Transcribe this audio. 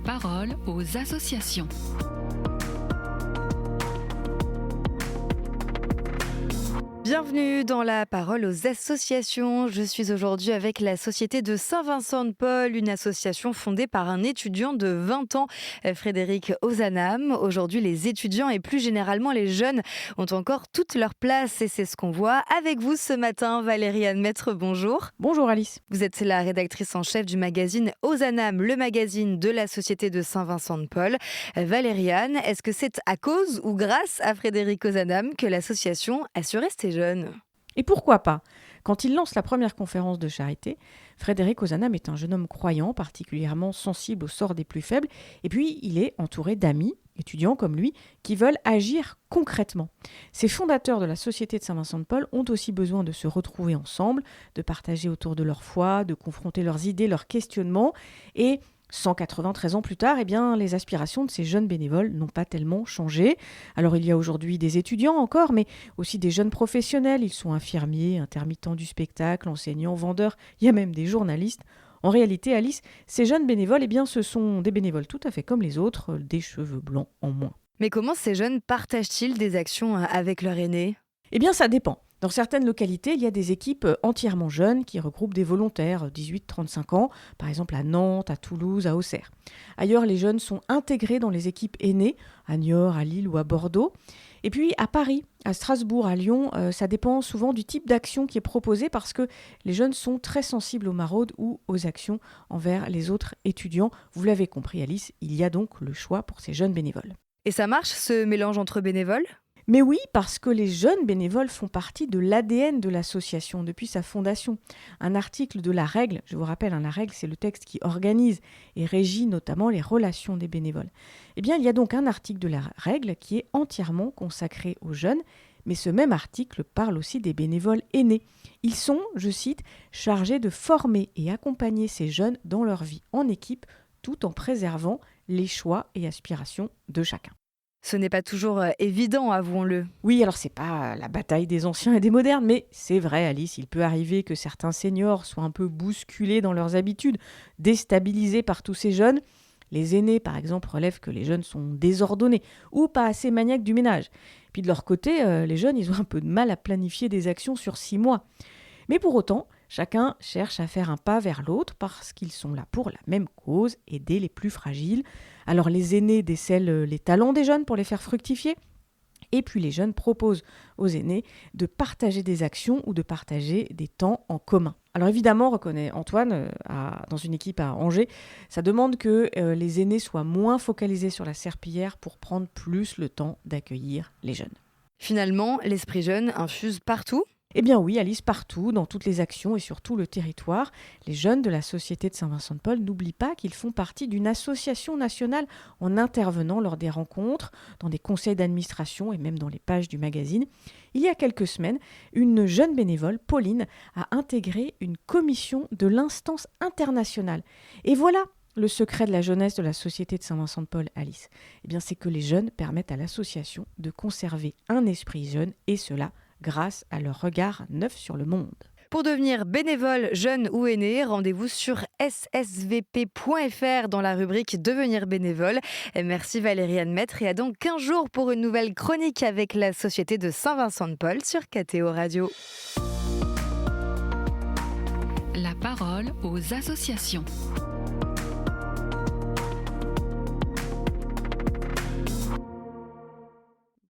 parole aux associations. Bienvenue dans la parole aux associations. Je suis aujourd'hui avec la Société de Saint-Vincent-de-Paul, une association fondée par un étudiant de 20 ans, Frédéric Ozanam. Aujourd'hui, les étudiants et plus généralement les jeunes ont encore toute leur place et c'est ce qu'on voit avec vous ce matin. Valérie Anne Maître, bonjour. Bonjour Alice. Vous êtes la rédactrice en chef du magazine Ozanam, le magazine de la Société de Saint-Vincent-de-Paul. Valérie Anne, est-ce que c'est à cause ou grâce à Frédéric Ozanam que l'association a su rester jeune ? Et pourquoi pas ? Quand il lance la première conférence de charité, Frédéric Ozanam est un jeune homme croyant, particulièrement sensible au sort des plus faibles, et puis il est entouré d'amis, étudiants comme lui, qui veulent agir concrètement. Ces fondateurs de la Société de Saint-Vincent-de-Paul ont aussi besoin de se retrouver ensemble, de partager autour de leur foi, de confronter leurs idées, leurs questionnements, et 193 ans plus tard, les aspirations de ces jeunes bénévoles n'ont pas tellement changé. Alors il y a aujourd'hui des étudiants encore, mais aussi des jeunes professionnels. Ils sont infirmiers, intermittents du spectacle, enseignants, vendeurs, il y a même des journalistes. En réalité, Alice, ces jeunes bénévoles, ce sont des bénévoles tout à fait comme les autres, des cheveux blancs en moins. Mais comment ces jeunes partagent-ils des actions avec leurs aînés ? Ça dépend. Dans certaines localités, il y a des équipes entièrement jeunes qui regroupent des volontaires 18-35 ans, par exemple à Nantes, à Toulouse, à Auxerre. Ailleurs, les jeunes sont intégrés dans les équipes aînées, à Niort, à Lille ou à Bordeaux. Et puis à Paris, à Strasbourg, à Lyon, ça dépend souvent du type d'action qui est proposé parce que les jeunes sont très sensibles aux maraudes ou aux actions envers les autres étudiants. Vous l'avez compris Alice, il y a donc le choix pour ces jeunes bénévoles. Et ça marche, ce mélange entre bénévoles ? Mais oui, parce que les jeunes bénévoles font partie de l'ADN de l'association depuis sa fondation. Un article de La Règle, je vous rappelle, La Règle, c'est le texte qui organise et régit notamment les relations des bénévoles. Il y a donc un article de La Règle qui est entièrement consacré aux jeunes, mais ce même article parle aussi des bénévoles aînés. Ils sont, je cite, chargés de former et accompagner ces jeunes dans leur vie en équipe, tout en préservant les choix et aspirations de chacun. Ce n'est pas toujours évident, avouons-le. Oui, alors c'est pas la bataille des anciens et des modernes, mais c'est vrai Alice, il peut arriver que certains seniors soient un peu bousculés dans leurs habitudes, déstabilisés par tous ces jeunes. Les aînés, par exemple, relèvent que les jeunes sont désordonnés ou pas assez maniaques du ménage. Puis de leur côté, les jeunes, ils ont un peu de mal à planifier des actions sur 6 mois. Mais pour autant, chacun cherche à faire un pas vers l'autre parce qu'ils sont là pour la même cause, aider les plus fragiles. Alors les aînés décèlent les talents des jeunes pour les faire fructifier. Et puis les jeunes proposent aux aînés de partager des actions ou de partager des temps en commun. Alors évidemment, reconnaît Antoine, dans une équipe à Angers, ça demande que les aînés soient moins focalisés sur la serpillière pour prendre plus le temps d'accueillir les jeunes. Finalement, l'esprit jeune infuse partout ? Oui, Alice, partout, dans toutes les actions et sur tout le territoire, les jeunes de la Société de Saint-Vincent-de-Paul n'oublient pas qu'ils font partie d'une association nationale en intervenant lors des rencontres, dans des conseils d'administration et même dans les pages du magazine. Il y a quelques semaines, une jeune bénévole, Pauline, a intégré une commission de l'instance internationale. Et voilà le secret de la jeunesse de la Société de Saint-Vincent-de-Paul, Alice. C'est que les jeunes permettent à l'association de conserver un esprit jeune et cela grâce à leur regard neuf sur le monde. Pour devenir bénévole, jeune ou aîné, rendez-vous sur ssvp.fr dans la rubrique Devenir bénévole. Merci Valérie Anne Maître et à dans 15 jours pour une nouvelle chronique avec la Société de Saint-Vincent-de-Paul sur KTO Radio. La parole aux associations.